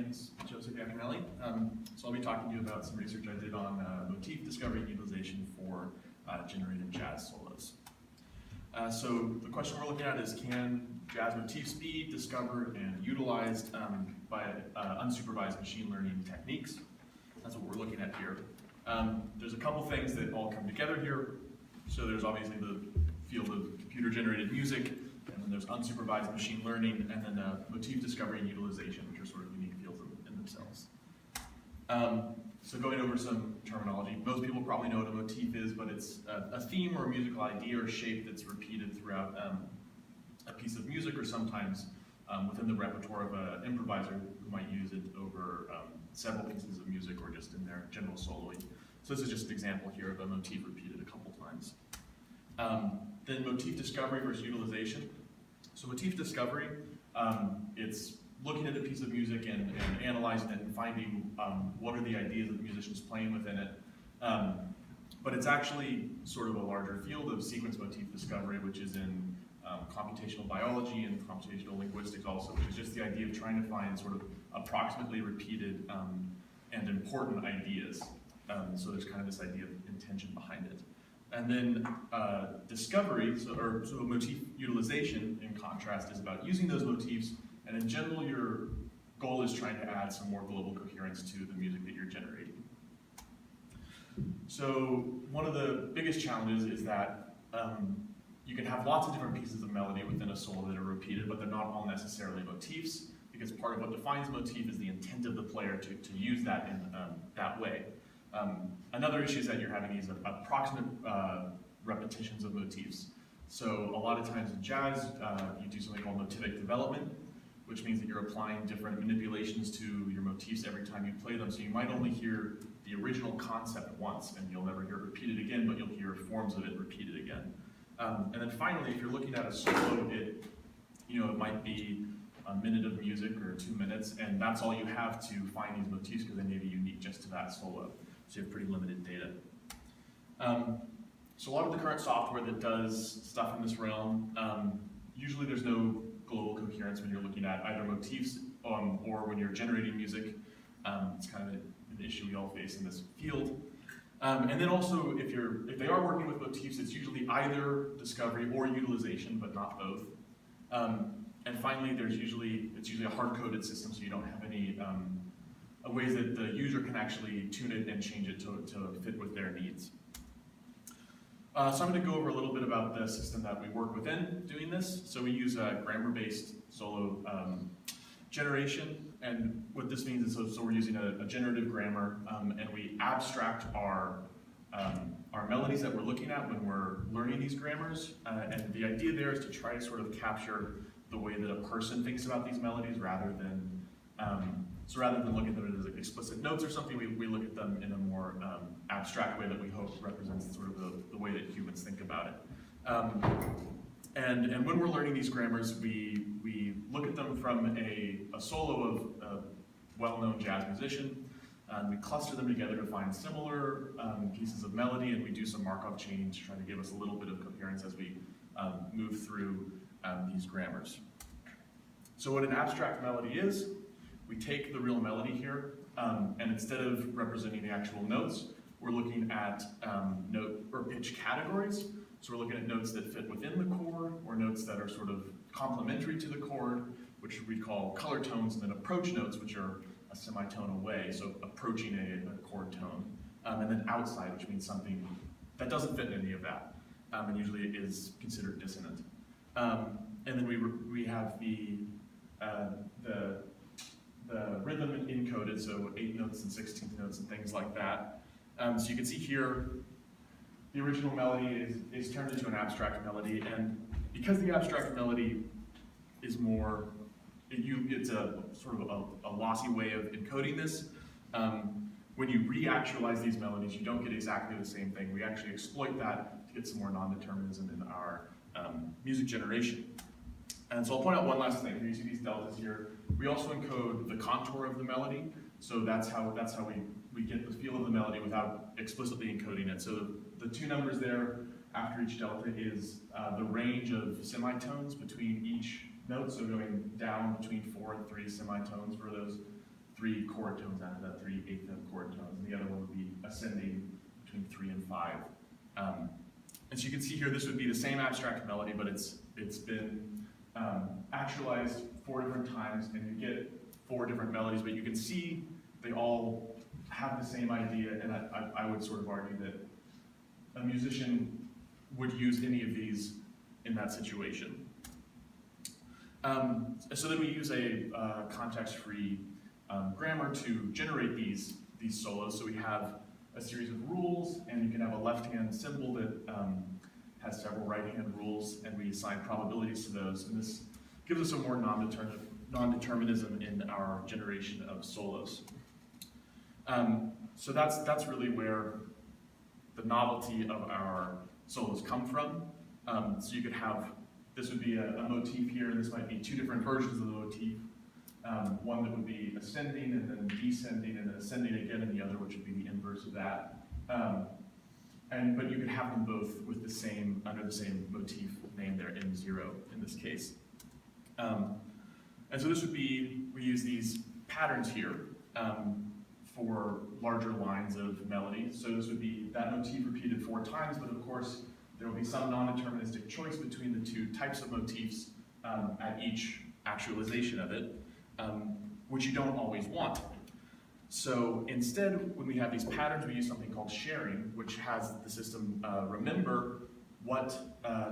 name's Joseph Yaconelli. So I'll be talking to you about some research I did on motif discovery and utilization for generated jazz solos. So the question we're looking at is, can jazz motifs be discovered and utilized by unsupervised machine learning techniques? That's what we're looking at here. There's a couple things that all come together here. So there's obviously the field of computer-generated music, and then there's unsupervised machine learning, and then motif discovery and utilization, which are sort of unique fields in themselves. So going over some terminology, most people probably know what a motif is, but it's a theme or a musical idea or shape that's repeated throughout a piece of music, or sometimes within the repertoire of an improviser who might use it over several pieces of music or just in their general soloing. So this is just an example here of a motif repeated a couple times. Then motif discovery versus utilization. So motif discovery, it's looking at a piece of music and analyzing it and finding what are the ideas that the musician's playing within it. But it's actually sort of a larger field of sequence motif discovery, which is in computational biology and computational linguistics also, which is just the idea of trying to find sort of approximately repeated and important ideas. So there's kind of this idea of intention behind it. And then discovery, so motif utilization, in contrast, is about using those motifs, and in general, your goal is trying to add some more global coherence to the music that you're generating. So one of the biggest challenges is that you can have lots of different pieces of melody within a solo that are repeated, but they're not all necessarily motifs, because part of what defines a motif is the intent of the player to use that in that way. Another issue is that you're having these approximate repetitions of motifs. So a lot of times in jazz, you do something called motivic development, which means that you're applying different manipulations to your motifs every time you play them. So you might only hear the original concept once, and you'll never hear it repeated again, but you'll hear forms of it repeated again. And then finally, if you're looking at a solo, it might be a minute of music or 2 minutes, and that's all you have to find these motifs because they may be unique just to that solo. So you have pretty limited data. So a lot of the current software that does stuff in this realm, usually there's no global coherence when you're looking at either motifs or when you're generating music. It's kind of an issue we all face in this field. And then also, if they are working with motifs, it's usually either discovery or utilization, but not both. And finally, it's usually a hard-coded system, so you don't have any ways that the user can actually tune it and change it to fit with their needs. So I'm going to go over a little bit about the system that we work within doing this. So we use a grammar-based solo generation, and what this means is so we're using a generative grammar, and we abstract our melodies that we're looking at when we're learning these grammars. And the idea there is to try to sort of capture the way that a person thinks about these melodies, rather than looking at them as explicit notes or something, we look at them in a more abstract way that we hope represents sort of the way that humans think about it. And when we're learning these grammars, we look at them from a solo of a well-known jazz musician. We cluster them together to find similar pieces of melody, and we do some Markov chains to try to give us a little bit of coherence as we move through these grammars. So what an abstract melody is, we take the real melody here, and instead of representing the actual notes, we're looking at note or pitch categories. So we're looking at notes that fit within the chord, or notes that are sort of complementary to the chord, which we call color tones, and then approach notes, which are a semitone away, so approaching a chord tone. And then outside, which means something that doesn't fit in any of that, and usually it is considered dissonant. And then we have the rhythm encoded, so 8 notes and 16th notes and things like that. So you can see here, the original melody is turned into an abstract melody, and because the abstract melody is more, it's a sort of a lossy way of encoding this. When you re-actualize these melodies, you don't get exactly the same thing. We actually exploit that to get some more non-determinism in our music generation. And so I'll point out one last thing. Here you see these deltas here. We also encode the contour of the melody, so that's how we get the feel of the melody without explicitly encoding it. So the 2 numbers there after each delta is the range of semitones between each note, so going down between 4 and 3 semitones for those 3 chord tones after that, 3 eighth note chord tones, and the other one would be ascending between 3 and 5. And so you can see here, this would be the same abstract melody, but it's been actualized 4 different times, and you get 4 different melodies, but you can see they all have the same idea, and I would sort of argue that a musician would use any of these in that situation. So then we use a context-free grammar to generate these solos. So we have a series of rules, and you can have a left-hand symbol that has several right-hand rules, and we assign probabilities to those. And this gives us a more non-determinism in our generation of solos. So that's really where the novelty of our solos come from. So you could have, this would be a motif here, and this might be 2 different versions of the motif. One that would be ascending and then descending and then ascending again, and the other which would be the inverse of that. But you could have them both with the same, under the same motif name there, M0 in this case. And so this would be, we use these patterns here for larger lines of melody. So this would be that motif repeated 4 times, but of course there will be some non-deterministic choice between the 2 types of motifs at each actualization of it, which you don't always want. So instead, when we have these patterns, we use something called sharing, which has the system remember what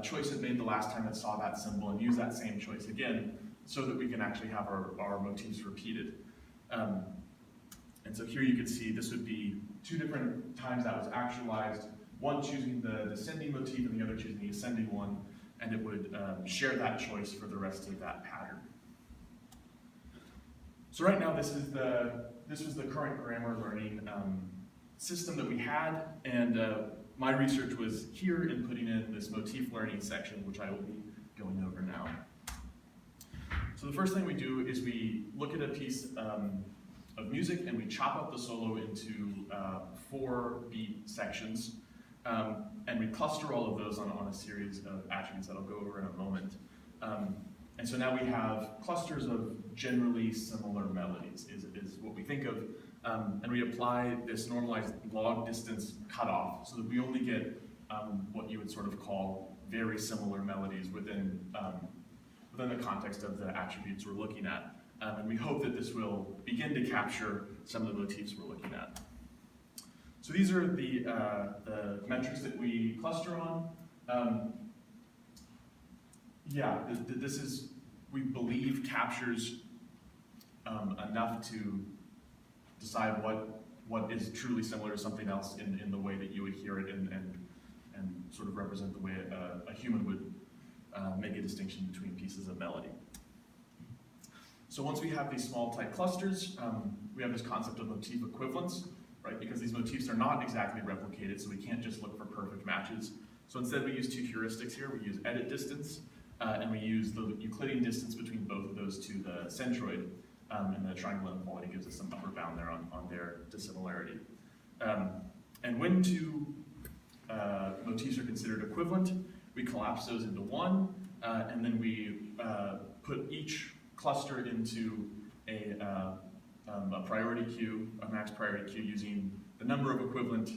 choice it made the last time it saw that symbol and use that same choice again, so that we can actually have our motifs repeated. And so here you can see this would be 2 different times that was actualized, one choosing the descending motif and the other choosing the ascending one, and it would share that choice for the rest of that pattern. So right now this was the current grammar learning system that we had, and my research was here in putting in this motif learning section, which I will be going over now. So the first thing we do is we look at a piece of music and we chop up the solo into 4 beat sections, and we cluster all of those on a series of attributes that I'll go over in a moment. And so now we have clusters of generally similar melodies, is what we think of, and we apply this normalized log distance cutoff so that we only get what you would sort of call very similar melodies within the context of the attributes we're looking at. And we hope that this will begin to capture some of the motifs we're looking at. So these are the metrics that we cluster on. This is, we believe, captures enough to decide what is truly similar to something else in the way that you would hear it and sort of represent the way a human would make a distinction between pieces of melody. So once we have these small tight clusters, we have this concept of motif equivalence, right? Because these motifs are not exactly replicated, so we can't just look for perfect matches. So instead we use 2 heuristics here. We use edit distance, and we use the Euclidean distance between both of those to the centroid, and the triangle inequality gives us some upper bound there on their dissimilarity. And when 2 motifs are considered equivalent, we collapse those into 1, and then we put each cluster into a priority queue, a max priority queue, using the number of equivalent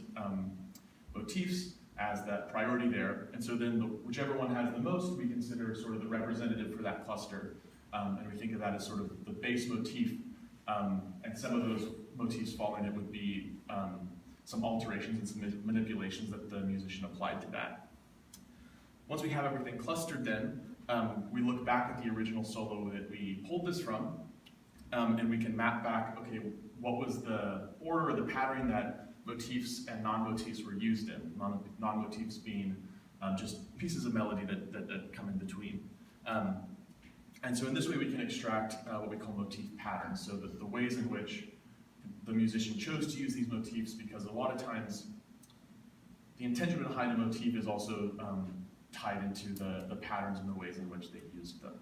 motifs as that priority there. And so then whichever one has the most, we consider sort of the representative for that cluster. And we think of that as sort of the base motif. And some of those motifs following it would be some alterations and some manipulations that the musician applied to that. Once we have everything clustered then, we look back at the original solo that we pulled this from, and we can map back, okay, what was the order or the pattern that motifs and non-motifs were used in, non-motifs being just pieces of melody that come in between. And so in this way we can extract what we call motif patterns, so that the ways in which the musician chose to use these motifs, because a lot of times the intention behind a motif is also tied into the patterns and the ways in which they used them.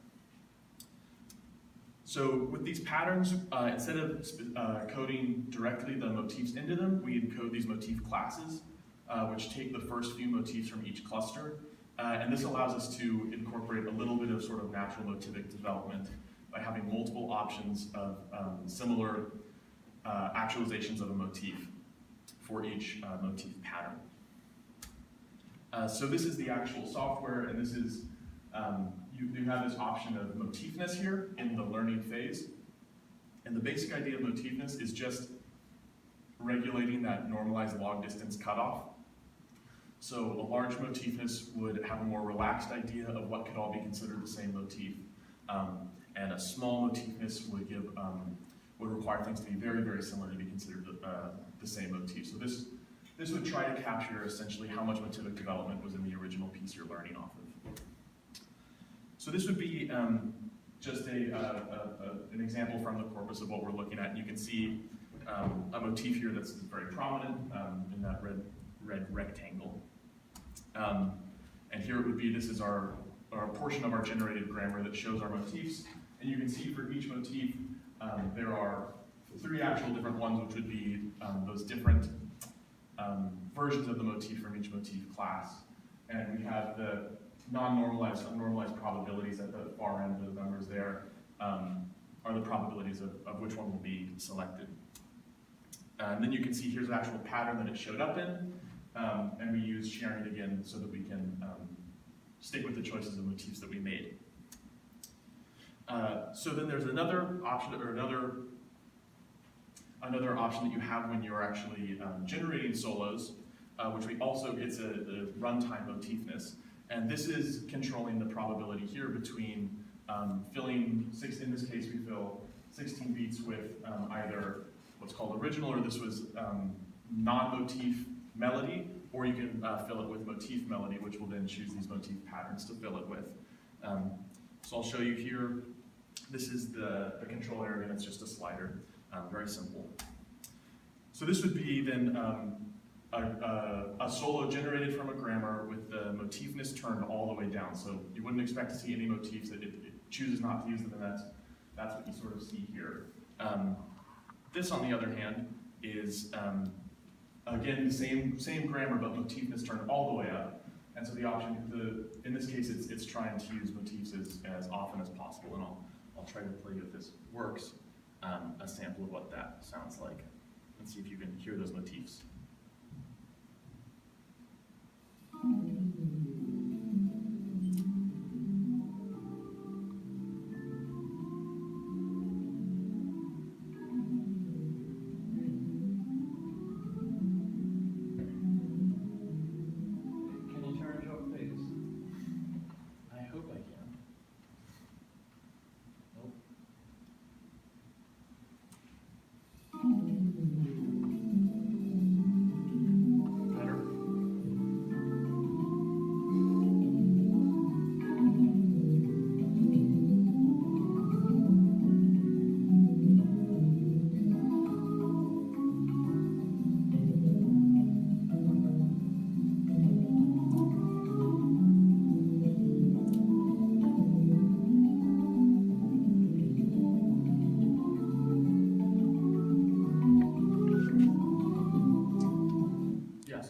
So with these patterns, instead of coding directly the motifs into them, we encode these motif classes, which take the first few motifs from each cluster. And this allows us to incorporate a little bit of sort of natural motivic development by having multiple options of similar actualizations of a motif for each motif pattern. So this is the actual software, and this is, you have this option of motifness here in the learning phase. And the basic idea of motifness is just regulating that normalized log distance cutoff. So a large motifness would have a more relaxed idea of what could all be considered the same motif. And a small motifness would give, would require things to be very, very similar to be considered the same motif. So this would try to capture essentially how much motivic development was in the original piece you're learning off of. So this would be just an example from the corpus of what we're looking at. You can see a motif here that's very prominent in that red rectangle. And here it would be, this is our portion of our generated grammar that shows our motifs. And you can see for each motif, there are 3 actual different ones, which would be those different versions of the motif from each motif class. And we have the non-normalized, normalized probabilities at the far end of the numbers there are the probabilities of which one will be selected. And then you can see here's the actual pattern that it showed up in, and we use sharing again so that we can stick with the choices of motifs that we made. So then there's another option, or another option that you have when you're actually generating solos, which we also, it's a runtime motifness. And this is controlling the probability here between filling, in this case we fill 16 beats with either what's called original, or this was non-motif melody, or you can fill it with motif melody, which will then choose these motif patterns to fill it with. So I'll show you here. This is the control area, and it's just a slider, very simple. So this would be then a solo generated from a grammar with the motifness turned all the way down. So you wouldn't expect to see any motifs that it chooses not to use them, and that's what you sort of see here. This, on the other hand, is again the same grammar, but motifness turned all the way up. And so the option, in this case, it's trying to use motifs as often as possible, and I'll try to play, if this works, a sample of what that sounds like. Let's see if you can hear those motifs.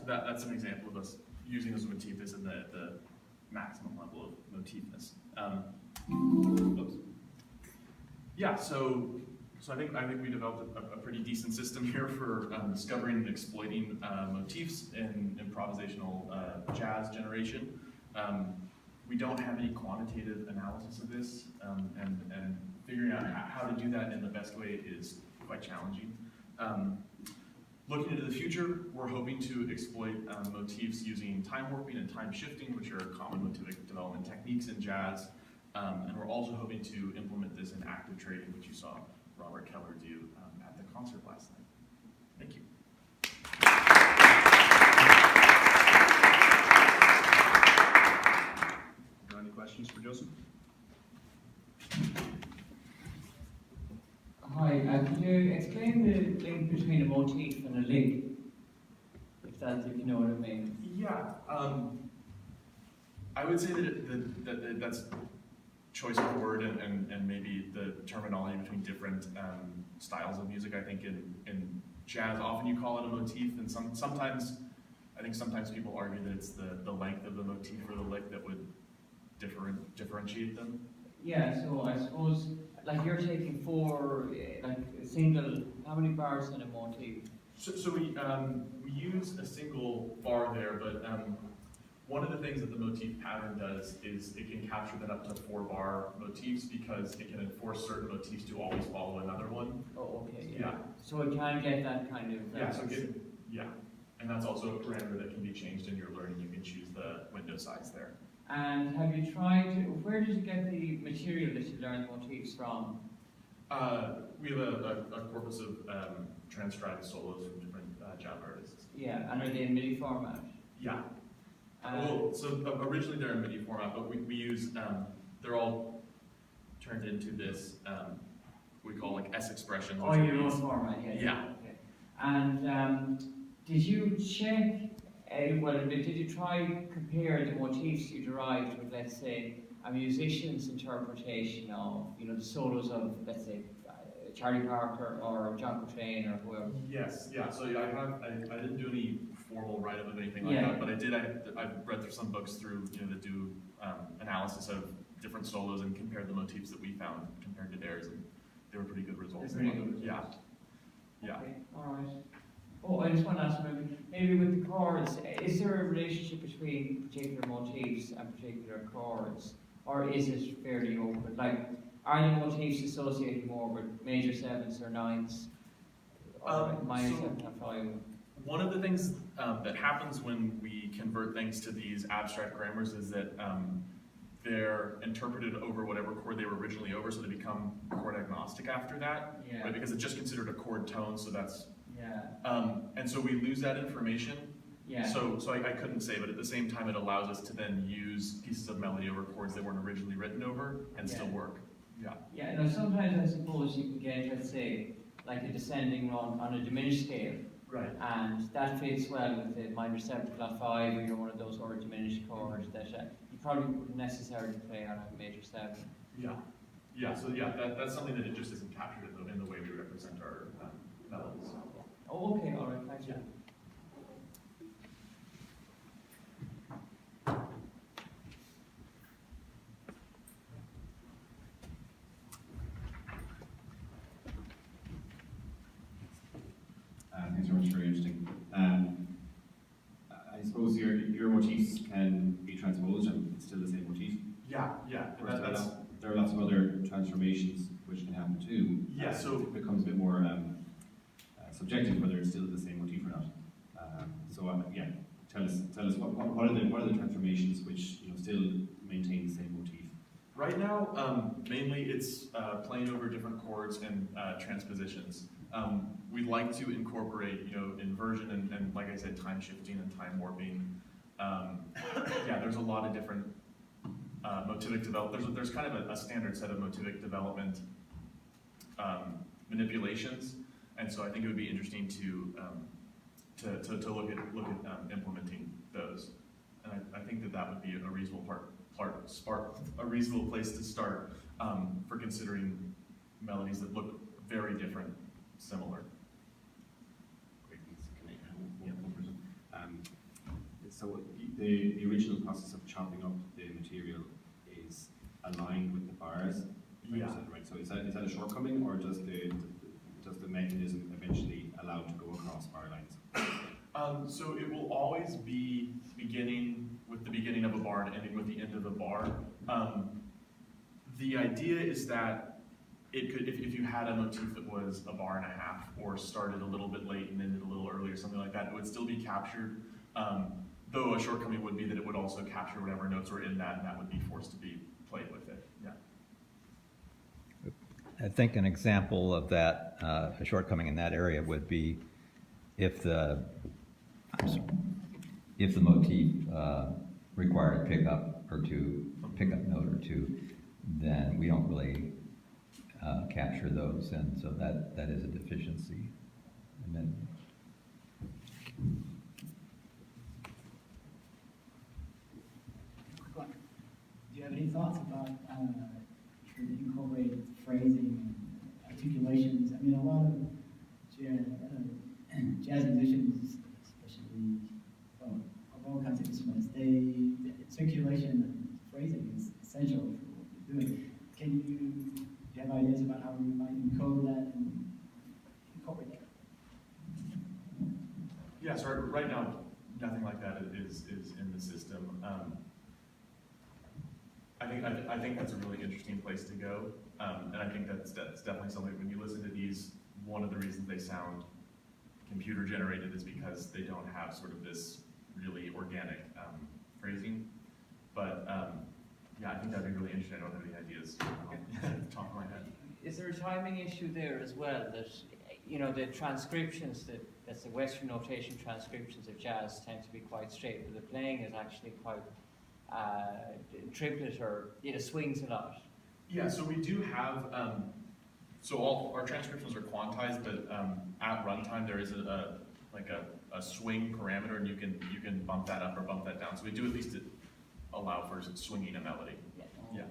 That's an example of us using this motifness in the maximum level of motifness. Oops. Yeah, so I think we developed a pretty decent system here for discovering and exploiting motifs in improvisational jazz generation. We don't have any quantitative analysis of this, and figuring out how to do that in the best way is quite challenging. Looking into the future, we're hoping to exploit motifs using time warping and time shifting, which are common motivic development techniques in jazz. And we're also hoping to implement this in active trading, which you saw Robert Keller do at the concert last night. Thank you. Are there any questions for Joseph? Hi, can you explain the link between a motif and a link? If you know what I mean. Yeah, I would say that that's choice of word and maybe the terminology between different styles of music. I think in jazz, often you call it a motif, and sometimes people argue that it's the length of the motif or the lick that would differentiate them. Yeah, so I suppose like you're taking 4 like single how many bars in a motif? So we use a single bar there, but one of the things that the motif pattern does is it can capture that up to 4-bar motifs because it can enforce certain motifs to always follow another one. Oh, okay, Yeah. So it can get that kind of... Yeah, and that's also a parameter that can be changed in your learning. You can choose the window size there. And have you tried, where did you get the material that you learned motifs from? We have a corpus of transcribed solos from different Java artists. Yeah, and are they in MIDI format? Yeah. So originally they're in MIDI format, but we use, they're all turned into this, we call like S expressions. Oh, your own format, yeah. Yeah. Okay. And did you check, did you try compare the motifs you derived with, let's say, a musician's interpretation of, the solos of, let's say, Charlie Parker or John Coltrane or whoever? Yes, yeah. So I didn't do any formal write-up of anything like that, but I've read through some books that do analysis of different solos and compared the motifs that we found compared to theirs, and they were pretty good results. Pretty good results. Yeah. Yeah. Okay, all right. Oh, I just want to ask maybe with the chords, is there a relationship between particular motifs and particular chords, or is it fairly open? Like, are the motifs associated more with major 7s or 9s, or minor 7 or 5? One of the things that happens when we convert things to these abstract grammars is that they're interpreted over whatever chord they were originally over, so they become chord agnostic after that, right? Because it's just considered a chord tone, so that's... and so we lose that information. So I couldn't say, but at the same time, it allows us to then use pieces of melody over chords that weren't originally written over and still work. Yeah, now sometimes I suppose you can get, let's say, like a descending run on a diminished scale. Right. And that fits well with the minor 7 flat 5, or one of those other diminished chords that you probably wouldn't necessarily play on a major 7. So that's something that it just isn't captured in the way we represent our melodies. Oh, okay, all right, thanks. Thanks very much, very interesting. I suppose your motifs can be transposed and it's still the same motif. Yeah. There are lots of other transformations which can happen too. Yeah, so it becomes a bit more subjective whether it's still the same motif or not. Tell us what are the transformations which still maintain the same motif. Right now, mainly it's playing over different chords and transpositions. We'd like to incorporate, inversion and like I said, time shifting and time warping. There's a lot of different motivic development. There's kind of a standard set of motivic development manipulations, and so I think it would be interesting to look at implementing those. And I think that would be a reasonable a reasonable place to start for considering melodies that look very different, similar. Great, thanks. So the original process of chopping up the material is aligned with the bars. Yeah. Right. So is that a shortcoming, or does the mechanism eventually allow to go across bar lines? So it will always be beginning with the beginning of a bar and ending with the end of a bar. The idea is that it could, if you had a motif that was a bar and a half, or started a little bit late and ended a little early or something like that, it would still be captured. Though a shortcoming would be that it would also capture whatever notes were in that, and that would be forced to be played with it. Yeah. I think an example of that, a shortcoming in that area would be if the motif required pickup note or two, then we don't really capture those, and so that is a deficiency. And then, do you have any thoughts about incorporated phrasing and articulations? I mean, a lot of jazz musicians, especially of all kinds of instruments, circulation and phrasing is essential for what you're doing. Do you have ideas about how we might encode that and incorporate Yeah, so right now, nothing like that is in the system. I think that's a really interesting place to go, and I think that's definitely something. When you listen to these, one of the reasons they sound computer generated is because they don't have sort of this really organic phrasing. But yeah, I think that'd be really interesting. I don't have any ideas off the top of my head. Is there a timing issue there as well, that, you know, the transcriptions, that's the Western notation transcriptions of jazz tend to be quite straight, but the playing is actually quite triplet, or it swings a lot? Yeah, so we do have, so all our transcriptions are quantized, but at runtime there is a swing parameter, and you can bump that up or bump that down. So we do at least allow for swinging a melody. Yeah.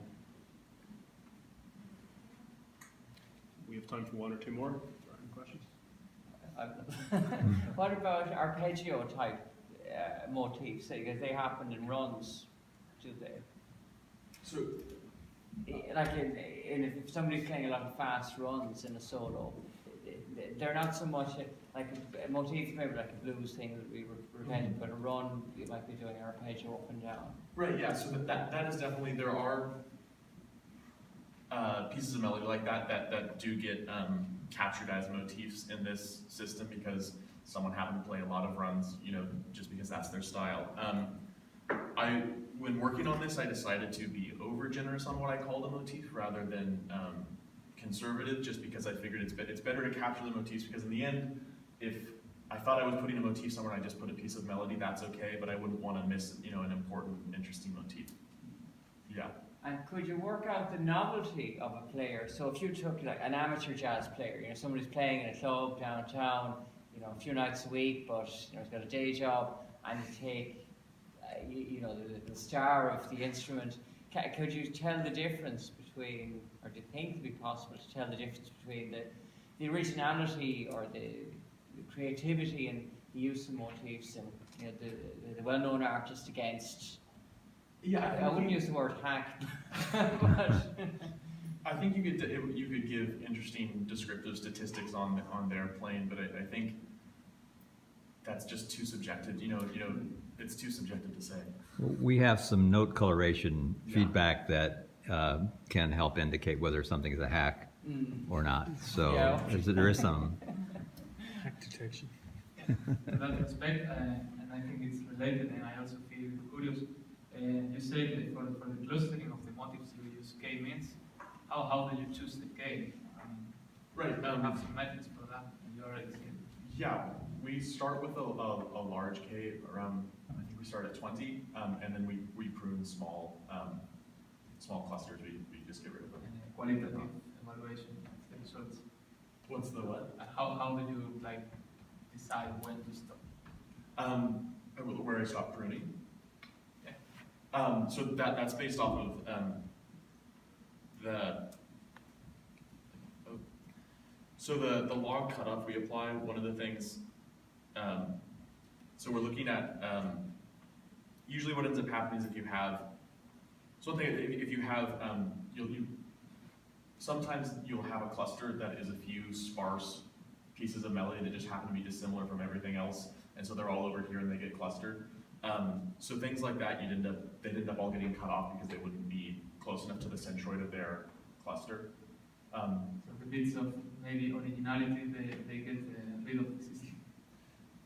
We have time for one or two more. Any questions? What about arpeggio type motifs? Because they happen in runs, do they? So Like if somebody's playing a lot of fast runs in a solo, they're not so much like a motif, maybe like a blues thing that we repetitive, but a run you might be doing arpeggio up and down. right, yeah. So that is definitely, there are pieces of melody like that do get captured as motifs in this system because someone happened to play a lot of runs, you know, just because that's their style. When working on this, I decided to be over generous on what I called a motif rather than conservative, just because I figured it's better to capture the motifs, because in the end, if I thought I was putting a motif somewhere and I just put a piece of melody, that's okay, but I wouldn't want to miss, you know, an important, interesting motif. Yeah. And could you work out the novelty of a player? So if you took like an amateur jazz player, you know, somebody's playing in a club downtown, you know, a few nights a week, but you know, he's got a day job, and you take, you know, the star of the instrument. Could you tell the difference between, or do you think it would be possible to tell the difference between the originality or the creativity and the use of motifs, and you know, the well-known artist against? Yeah, I wouldn't use the word hack, but I think you could give interesting descriptive statistics on their playing, but I think that's just too subjective. You know, it's too subjective to say. We have some note coloration Yeah. feedback that can help indicate whether something is a hack or not. So Yeah. there is some. Hack detection. To that respect, and I think it's related, and I also feel curious. You say that for the clustering of the motifs you use K-means. How do you choose the K? Right. You have some methods for that, and you already said. Yeah, we start with a large K around. I think we start at 20, and then we prune small clusters. We just get rid of them. And qualitative evaluation of the results. What's the what? How do you like decide when to stop? Where I stop pruning. Yeah. So that's based off of the log cutoff we apply. One of the things, so we're looking at usually what ends up happening is if you have sometimes you'll have a cluster that is a few sparse pieces of melody that just happen to be dissimilar from everything else, and so they're all over here and they get clustered. So things like that, they'd end up all getting cut off because they wouldn't be close enough to the centroid of their cluster. So the bits of maybe originality they get rid of the system.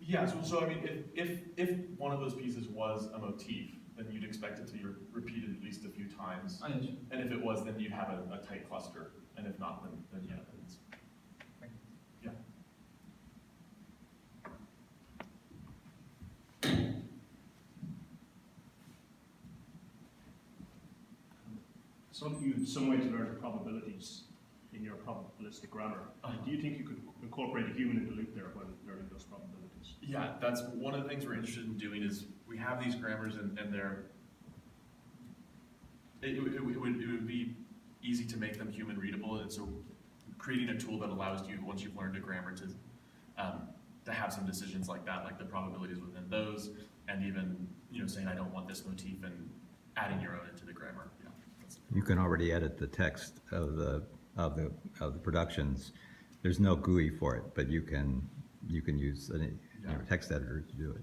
Yeah, so I mean, if one of those pieces was a motif, then you'd expect it to be repeated at least a few times. Oh, yeah, sure. And if it was, then you'd have a tight cluster. And if not, then yeah, then it's, yeah. Some way to learn the probabilities in your probabilistic grammar. Do you think you could incorporate a human in the loop there when learning those probabilities? Yeah, that's one of the things we're interested in doing. Is we have these grammars and they're it would be easy to make them human readable, and so creating a tool that allows you, once you've learned a grammar, to have some decisions like that, like the probabilities within those, and even saying I don't want this motif and adding your own into the grammar. Yeah, You can already edit the text of the productions. There's no GUI for it, but you can use text editor to do it.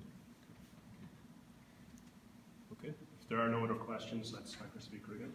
Okay, if there are no other questions, let's thank our speaker again.